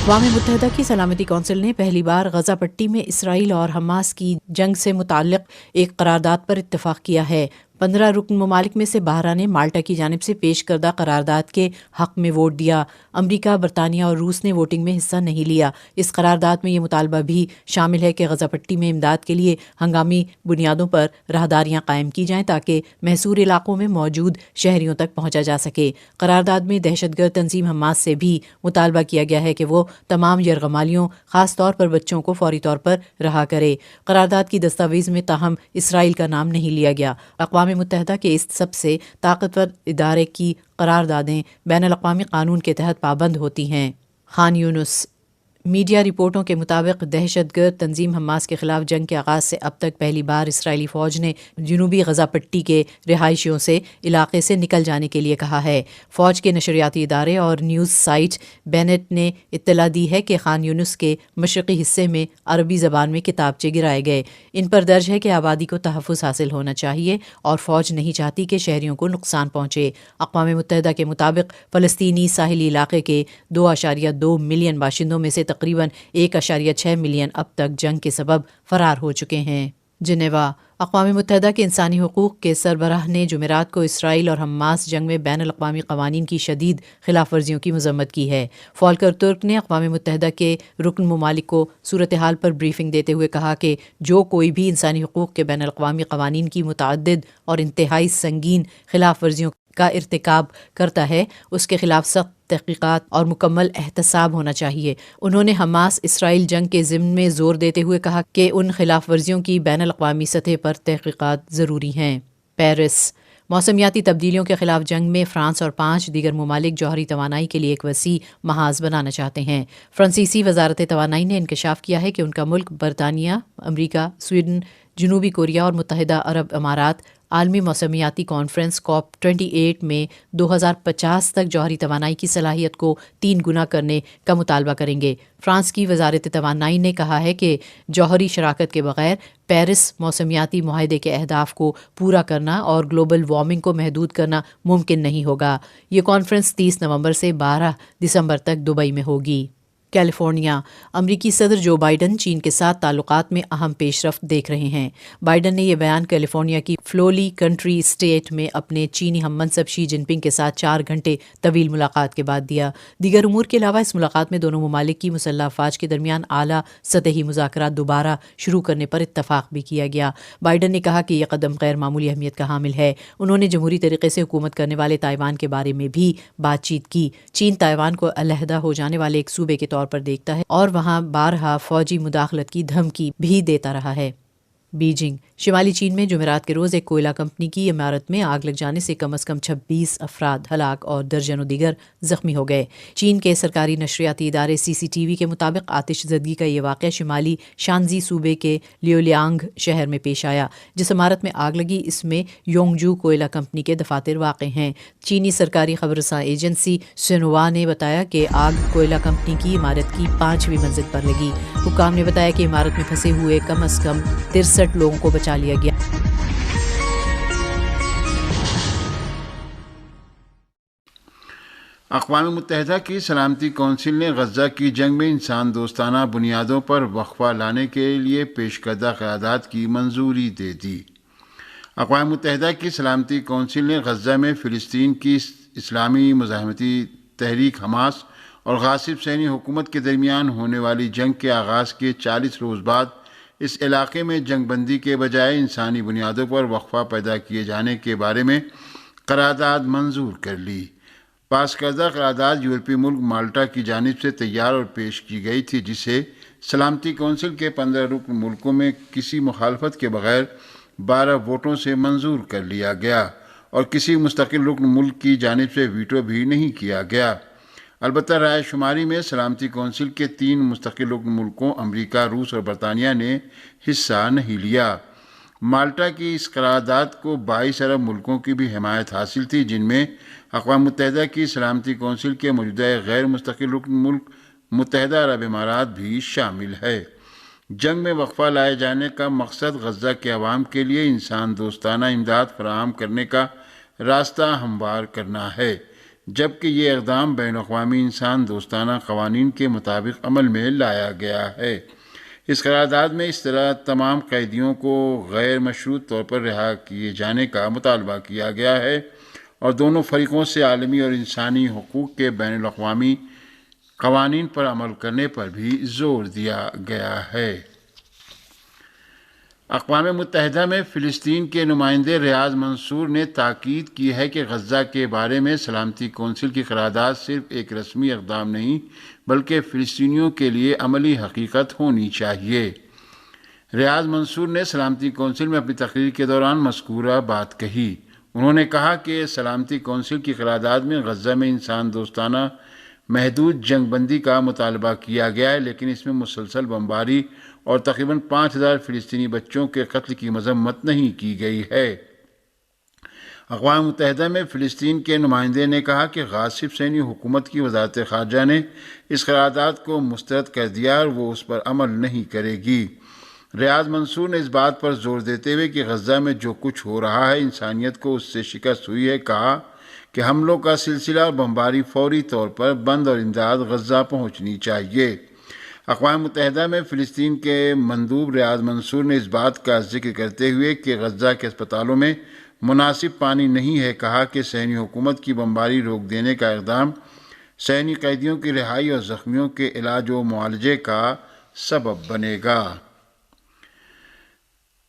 اقوام متحدہ کی سلامتی کونسل نے پہلی بار غزہ پٹی میں اسرائیل اور حماس کی جنگ سے متعلق ایک قرارداد پر اتفاق کیا ہے۔ 15 رکن ممالک میں سے 12 نے مالٹا کی جانب سے پیش کردہ قرارداد کے حق میں ووٹ دیا۔ امریکہ، برطانیہ اور روس نے ووٹنگ میں حصہ نہیں لیا۔ اس قرارداد میں یہ مطالبہ بھی شامل ہے کہ غزہ پٹی میں امداد کے لیے ہنگامی بنیادوں پر راہداریاں قائم کی جائیں تاکہ محصور علاقوں میں موجود شہریوں تک پہنچا جا سکے۔ قرارداد میں دہشت گرد تنظیم حماس سے بھی مطالبہ کیا گیا ہے کہ وہ تمام یرغمالیوں، خاص طور پر بچوں کو فوری طور پر رہا کرے۔ قرارداد کی دستاویز میں تاہم اسرائیل کا نام نہیں لیا گیا۔ اقوام متحدہ کے اس سب سے طاقتور ادارے کی قراردادیں بین الاقوامی قانون کے تحت پابند ہوتی ہیں۔ خان یونس۔ میڈیا رپورٹوں کے مطابق دہشت گرد تنظیم حماس کے خلاف جنگ کے آغاز سے اب تک پہلی بار اسرائیلی فوج نے جنوبی غزہ پٹی کے رہائشیوں سے علاقے سے نکل جانے کے لیے کہا ہے۔ فوج کے نشریاتی ادارے اور نیوز سائٹ بینٹ نے اطلاع دی ہے کہ خان یونس کے مشرقی حصے میں عربی زبان میں کتابچے گرائے گئے۔ ان پر درج ہے کہ آبادی کو تحفظ حاصل ہونا چاہیے اور فوج نہیں چاہتی کہ شہریوں کو نقصان پہنچے۔ اقوام متحدہ کے مطابق فلسطینی ساحلی علاقے کے 2.2 ملین باشندوں میں سے تقریباً 1.6 ملین اب تک جنگ کے سبب فرار ہو چکے ہیں۔ جنیوا۔ اقوام متحدہ کے انسانی حقوق کے سربراہ نے جمعرات کو اسرائیل اور حماس جنگ میں بین الاقوامی قوانین کی شدید خلاف ورزیوں کی مذمت کی ہے۔ فولکر ترک نے اقوام متحدہ کے رکن ممالک کو صورتحال پر بریفنگ دیتے ہوئے کہا کہ جو کوئی بھی انسانی حقوق کے بین الاقوامی قوانین کی متعدد اور انتہائی سنگین خلاف ورزیوں کا ارتکاب کرتا ہے اس کے خلاف سخت تحقیقات اور مکمل احتساب ہونا چاہیے۔ انہوں نے حماس اسرائیل جنگ کے ضمن میں زور دیتے ہوئے کہا کہ ان خلاف ورزیوں کی بین الاقوامی سطح پر تحقیقات ضروری ہیں۔ پیرس۔ موسمیاتی تبدیلیوں کے خلاف جنگ میں فرانس اور 5 دیگر ممالک جوہری توانائی کے لیے ایک وسیع محاذ بنانا چاہتے ہیں۔ فرانسیسی وزارت توانائی نے انکشاف کیا ہے کہ ان کا ملک برطانیہ، امریکہ، سویڈن، جنوبی کوریا اور متحدہ عرب امارات عالمی موسمیاتی کانفرنس COP 28 میں 2050 تک جوہری توانائی کی صلاحیت کو 3 گنا کرنے کا مطالبہ کریں گے۔ فرانس کی وزارت توانائی نے کہا ہے کہ جوہری شراکت کے بغیر پیرس موسمیاتی معاہدے کے اہداف کو پورا کرنا اور گلوبل وارمنگ کو محدود کرنا ممکن نہیں ہوگا۔ یہ کانفرنس 30 نومبر سے 12 دسمبر تک دبئی میں ہوگی۔ کیلیفورنیا۔ امریکی صدر جو بائیڈن چین کے ساتھ تعلقات میں اہم پیش رفت دیکھ رہے ہیں۔ بائیڈن نے یہ بیان کیلیفورنیا کی فلولی کنٹری اسٹیٹ میں اپنے چینی ہم منصب شی جن پنگ کے ساتھ 4 گھنٹے طویل ملاقات کے بعد دیا۔ دیگر امور کے علاوہ اس ملاقات میں دونوں ممالک کی مسلح افواج کے درمیان اعلیٰ سطحی مذاکرات دوبارہ شروع کرنے پر اتفاق بھی کیا گیا۔ بائیڈن نے کہا کہ یہ قدم غیر معمولی اہمیت کا حامل ہے۔ انہوں نے جمہوری طریقے سے حکومت کرنے والے تائیوان کے بارے میں بھی بات چیت کی۔ چین تائیوان کو علیحدہ ہو جانے والے ایک صوبے کے طور پر دیکھتا ہے اور وہاں بارہا فوجی مداخلت کی دھمکی بھی دیتا رہا ہے۔ بیجنگ۔ شمالی چین میں جمعرات کے روز ایک کوئلہ کمپنی کی عمارت میں آگ لگ جانے سے کم از کم 26 افراد ہلاک اور درجنوں دیگر زخمی ہو گئے۔ چین کے سرکاری نشریاتی ادارے CCTV کے مطابق آتش زدگی کا یہ واقعہ شمالی شانزی صوبے کے لیولیانگ شہر میں پیش آیا۔ جس عمارت میں آگ لگی اس میں یونگجو کوئلہ کمپنی کے دفاتر واقع ہیں۔ چینی سرکاری خبررساں ایجنسی سنہوا نے بتایا کہ آگ کوئلہ کمپنی کی عمارت کی 5ویں منزل پر لگی۔ حکام نے بتایا کہ عمارت میں پھنسے ہوئے کم از کم 63 لوگوں کو بچا لیا گیا۔ اقوام متحدہ کی سلامتی کونسل نے غزہ کی جنگ میں انسان دوستانہ بنیادوں پر وقفہ لانے کے لیے پیش کردہ قرارداد کی منظوری دے دی۔ اقوام متحدہ کی سلامتی کونسل نے غزہ میں فلسطین کی اسلامی مزاحمتی تحریک حماس اور غاصب صہیونی حکومت کے درمیان ہونے والی جنگ کے آغاز کے 40 روز بعد اس علاقے میں جنگ بندی کے بجائے انسانی بنیادوں پر وقفہ پیدا کیے جانے کے بارے میں قرارداد منظور کر لی۔ پاس کردہ قرارداد یورپی ملک مالٹا کی جانب سے تیار اور پیش کی گئی تھی، جسے سلامتی کونسل کے 15 رکن ملکوں میں کسی مخالفت کے بغیر 12 ووٹوں سے منظور کر لیا گیا اور کسی مستقل رکن ملک کی جانب سے ویٹو بھی نہیں کیا گیا۔ البتہ رائے شماری میں سلامتی کونسل کے 3 مستقل رکن ملکوں امریکہ، روس اور برطانیہ نے حصہ نہیں لیا۔ مالٹا کی اس قرارداد کو 22 عرب ملکوں کی بھی حمایت حاصل تھی، جن میں اقوام متحدہ کی سلامتی کونسل کے موجودہ غیر مستقل رکن ملک متحدہ عرب امارات بھی شامل ہے۔ جنگ میں وقفہ لائے جانے کا مقصد غزہ کے عوام کے لیے انسان دوستانہ امداد فراہم کرنے کا راستہ ہموار کرنا ہے۔ جبکہ یہ اقدام بین الاقوامی انسان دوستانہ قوانین کے مطابق عمل میں لایا گیا ہے۔ اس قرارداد میں اس طرح تمام قیدیوں کو غیر مشروط طور پر رہا کیے جانے کا مطالبہ کیا گیا ہے اور دونوں فریقوں سے عالمی اور انسانی حقوق کے بین الاقوامی قوانین پر عمل کرنے پر بھی زور دیا گیا ہے۔ اقوام متحدہ میں فلسطین کے نمائندے ریاض منصور نے تاکید کی ہے کہ غزہ کے بارے میں سلامتی کونسل کی قرارداد صرف ایک رسمی اقدام نہیں بلکہ فلسطینیوں کے لیے عملی حقیقت ہونی چاہیے۔ ریاض منصور نے سلامتی کونسل میں اپنی تقریر کے دوران مذکورہ بات کہی۔ انہوں نے کہا کہ سلامتی کونسل کی قرارداد میں غزہ میں انسان دوستانہ محدود جنگ بندی کا مطالبہ کیا گیا ہے، لیکن اس میں مسلسل بمباری اور تقریباً 5,000 فلسطینی بچوں کے قتل کی مذمت نہیں کی گئی ہے۔ اقوام متحدہ میں فلسطین کے نمائندے نے کہا کہ غاصب صہیونی حکومت کی وزارت خارجہ نے اس قرارداد کو مسترد کر دیا اور وہ اس پر عمل نہیں کرے گی۔ ریاض منصور نے اس بات پر زور دیتے ہوئے کہ غزہ میں جو کچھ ہو رہا ہے انسانیت کو اس سے شکست ہوئی ہے، کہا کہ حملوں کا سلسلہ اور بمباری فوری طور پر بند اور امداد غزہ پہنچنی چاہیے۔ اقوام متحدہ میں فلسطین کے مندوب ریاض منصور نے اس بات کا ذکر کرتے ہوئے کہ غزہ کے اسپتالوں میں مناسب پانی نہیں ہے، کہا کہ صہیونی حکومت کی بمباری روک دینے کا اقدام صہیونی قیدیوں کی رہائی اور زخمیوں کے علاج و معالجے کا سبب بنے گا۔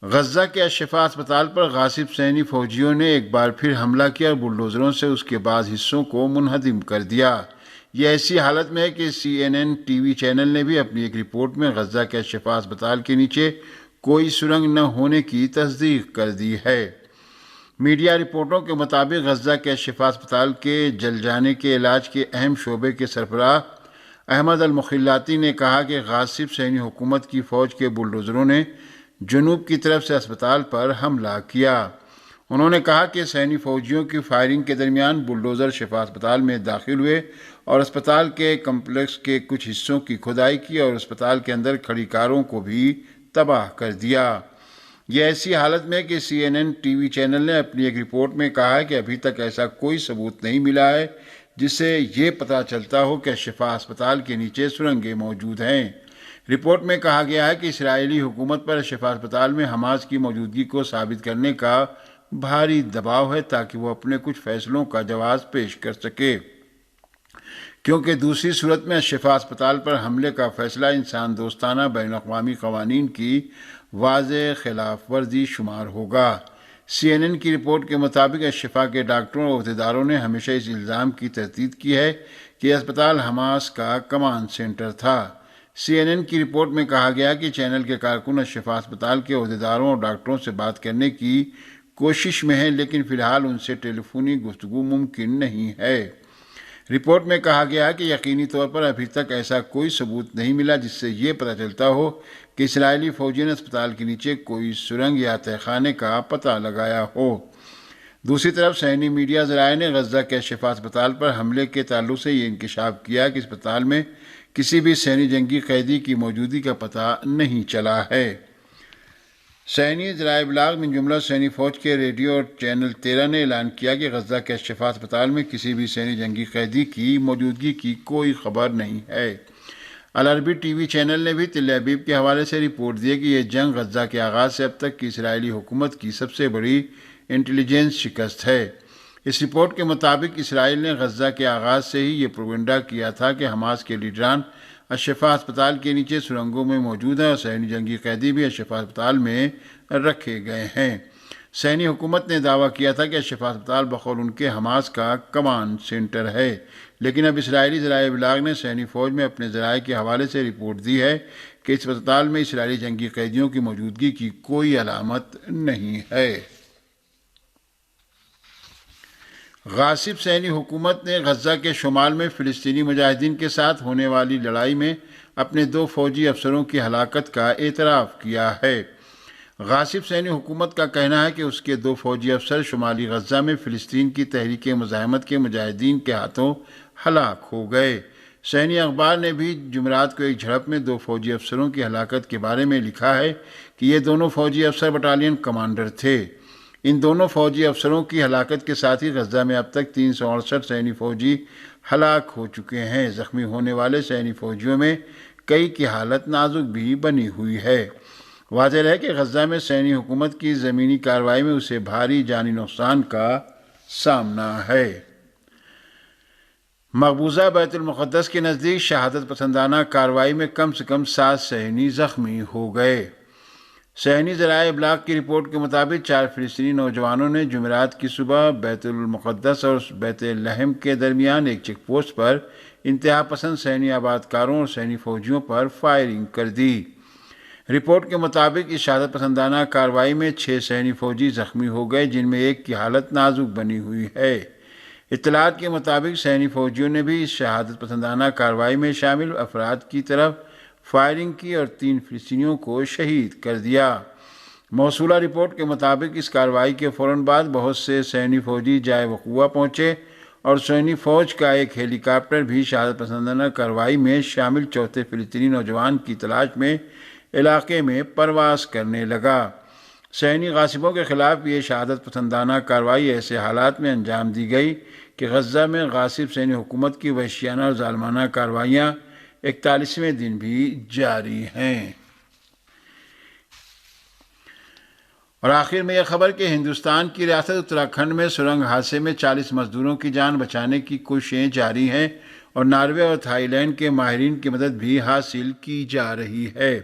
غزہ کے الشفا اسپتال پر غاصب صہیونی فوجیوں نے ایک بار پھر حملہ کیا اور بلڈوزروں سے اس کے بعض حصوں کو منہدم کر دیا۔ یہ ایسی حالت میں ہے کہ CNN ٹی وی چینل نے بھی اپنی ایک رپورٹ میں غزہ کے الشفا اسپتال کے نیچے کوئی سرنگ نہ ہونے کی تصدیق کر دی ہے۔ میڈیا رپورٹوں کے مطابق غزہ کے الشفا اسپتال کے جل جانے کے علاج کے اہم شعبے کے سربراہ احمد المخلاتی نے کہا کہ غاصب صہیونی حکومت کی فوج کے بلڈوزروں نے جنوب کی طرف سے اسپتال پر حملہ کیا۔ انہوں نے کہا کہ صہیونی فوجیوں کی فائرنگ کے درمیان بلڈوزر شفا اسپتال میں داخل ہوئے اور اسپتال کے کمپلیکس کے کچھ حصوں کی کھدائی کی اور اسپتال کے اندر کھڑی کاروں کو بھی تباہ کر دیا۔ یہ ایسی حالت میں کہ CNN ٹی وی چینل نے اپنی ایک رپورٹ میں کہا ہے کہ ابھی تک ایسا کوئی ثبوت نہیں ملا ہے جس سے یہ پتہ چلتا ہو کہ شفا اسپتال کے نیچے سرنگیں موجود ہیں۔ رپورٹ میں کہا گیا ہے کہ اسرائیلی حکومت پر شفا اسپتال میں حماس کی موجودگی کو ثابت کرنے کا بھاری دباؤ ہے تاکہ وہ اپنے کچھ فیصلوں کا جواز پیش کر سکے، کیونکہ دوسری صورت میں شفا اسپتال پر حملے کا فیصلہ انسان دوستانہ بین الاقوامی قوانین کی واضح خلاف ورزی شمار ہوگا۔ CNN کی رپورٹ کے مطابق شفا کے ڈاکٹروں اور عہدیداروں نے ہمیشہ اس الزام کی تردید کی ہے کہ یہ اسپتال حماس کا کمانڈ سینٹر تھا۔ CNN کی رپورٹ میں کہا گیا کہ چینل کے کارکن شفا اسپتال کے عہدیداروں اور ڈاکٹروں سے بات کرنے کی کوشش میں ہیں، لیکن فی الحال ان سے ٹیلی فونی گفتگو ممکن نہیں ہے۔ رپورٹ میں کہا گیا ہے کہ یقینی طور پر ابھی تک ایسا کوئی ثبوت نہیں ملا جس سے یہ پتہ چلتا ہو کہ اسرائیلی فوجیوں نے اسپتال کے نیچے کوئی سرنگ یا تہخانے کا پتہ لگایا ہو۔ دوسری طرف صہیونی میڈیا ذرائع نے غزہ کے شفا اسپتال پر حملے کے تعلق سے یہ انکشاف کیا کہ اسپتال میں کسی بھی صہیونی جنگی قیدی کی موجودگی کا پتہ نہیں چلا ہے۔ صہیونی ذرائع ابلاغ من جملہ صہیونی فوج کے ریڈیو اور چینل 13 نے اعلان کیا کہ غزہ کے شفا اسپتال میں کسی بھی صہیونی جنگی قیدی کی موجودگی کی کوئی خبر نہیں ہے۔ العربی ٹی وی چینل نے بھی تل ابیب کے حوالے سے رپورٹ دی کہ یہ جنگ غزہ کے آغاز سے اب تک کی اسرائیلی حکومت کی سب سے بڑی انٹیلیجنس شکست ہے۔ اس رپورٹ کے مطابق اسرائیل نے غزہ کے آغاز سے ہی یہ پروپیگنڈا کیا تھا کہ حماس کے لیڈران الشفا اسپتال کے نیچے سرنگوں میں موجود ہیں اور صہیونی جنگی قیدی بھی الشفا اسپتال میں رکھے گئے ہیں۔ صہیونی حکومت نے دعویٰ کیا تھا کہ الشفا اسپتال بقول ان کے حماس کا کمانڈ سینٹر ہے، لیکن اب اسرائیلی ذرائع ابلاغ نے صہیونی فوج میں اپنے ذرائع کے حوالے سے رپورٹ دی ہے کہ اس اسپتال میں اسرائیلی جنگی قیدیوں کی موجودگی کی کوئی علامت نہیں ہے۔ غاصب صہیونی حکومت نے غزہ کے شمال میں فلسطینی مجاہدین کے ساتھ ہونے والی لڑائی میں اپنے 2 فوجی افسروں کی ہلاکت کا اعتراف کیا ہے۔ غاصب صہیونی حکومت کا کہنا ہے کہ اس کے 2 فوجی افسر شمالی غزہ میں فلسطین کی تحریک مزاحمت کے مجاہدین کے ہاتھوں ہلاک ہو گئے۔ صہیونی اخبار نے بھی جمعرات کو ایک جھڑپ میں 2 فوجی افسروں کی ہلاکت کے بارے میں لکھا ہے کہ یہ دونوں فوجی افسر بٹالین کمانڈر تھے۔ ان دونوں فوجی افسروں کی ہلاکت کے ساتھ ہی غزہ میں اب تک 368 سینی فوجی ہلاک ہو چکے ہیں۔ زخمی ہونے والے سینی فوجیوں میں کئی کی حالت نازک بھی بنی ہوئی ہے۔ واضح ہے کہ غزہ میں سینی حکومت کی زمینی کارروائی میں اسے بھاری جانی نقصان کا سامنا ہے۔ مقبوضہ بیت المقدس کے نزدیک شہادت پسندانہ کارروائی میں کم سے کم 7 صہیونی زخمی ہو گئے۔ صہیونی ذرائع ابلاغ کی رپورٹ کے مطابق 4 فلسطینی نوجوانوں نے جمعرات کی صبح بیت المقدس اور بیت لحم کے درمیان ایک چیک پوسٹ پر انتہا پسند صہیونی آبادکاروں اور صہیونی فوجیوں پر فائرنگ کر دی۔ رپورٹ کے مطابق اس شہادت پسندانہ کارروائی میں 6 صہیونی فوجی زخمی ہو گئے، جن میں ایک کی حالت نازک بنی ہوئی ہے۔ اطلاعات کے مطابق صہیونی فوجیوں نے بھی اس شہادت پسندانہ کارروائی میں شامل افراد کی طرف فائرنگ کی اور 3 فلسطینیوں کو شہید کر دیا۔ موصولہ رپورٹ کے مطابق اس کارروائی کے فوراً بعد بہت سے صہیونی فوجی جائے وقوع پہنچے اور صہیونی فوج کا ایک ہیلی کاپٹر بھی شہادت پسندانہ کارروائی میں شامل 4تھے فلسطینی نوجوان کی تلاش میں علاقے میں پرواز کرنے لگا۔ صہیونی غاصبوں کے خلاف یہ شہادت پسندانہ کارروائی ایسے حالات میں انجام دی گئی کہ غزہ میں غاصب صہیونی حکومت کی وحشیانہ اور ظالمانہ کارروائیاں 41ویں دن بھی جاری ہیں۔ اور آخر میں یہ خبر کہ ہندوستان کی ریاست اتراکھنڈ میں سرنگ حادثے میں 40 مزدوروں کی جان بچانے کی کوششیں جاری ہیں اور ناروے اور تھائی لینڈ کے ماہرین کی مدد بھی حاصل کی جا رہی ہے۔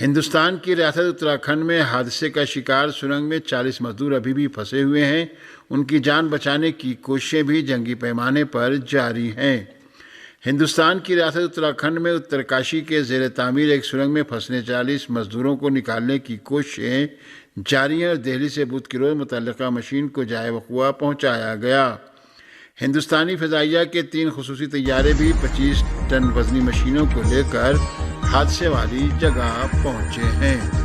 ہندوستان کی ریاست اتراکھنڈ میں حادثے کا شکار سرنگ میں 40 مزدور ابھی بھی پھنسے ہوئے ہیں۔ ان کی جان بچانے کی کوششیں بھی جنگی پیمانے پر جاری ہیں۔ ہندوستان کی ریاست اتراکھنڈ میں اترکاشی کے زیر تعمیر ایک سرنگ میں پھنسے 40 مزدوروں کو نکالنے کی کوششیں جاری ہیں اور دہلی سے بدھ کی روز متعلقہ مشین کو جائے وقوع پہنچایا گیا۔ ہندوستانی فضائیہ کے 3 خصوصی طیارے بھی 25 ٹن وزنی مشینوں کو لے کر حادثے والی جگہ پہنچے ہیں۔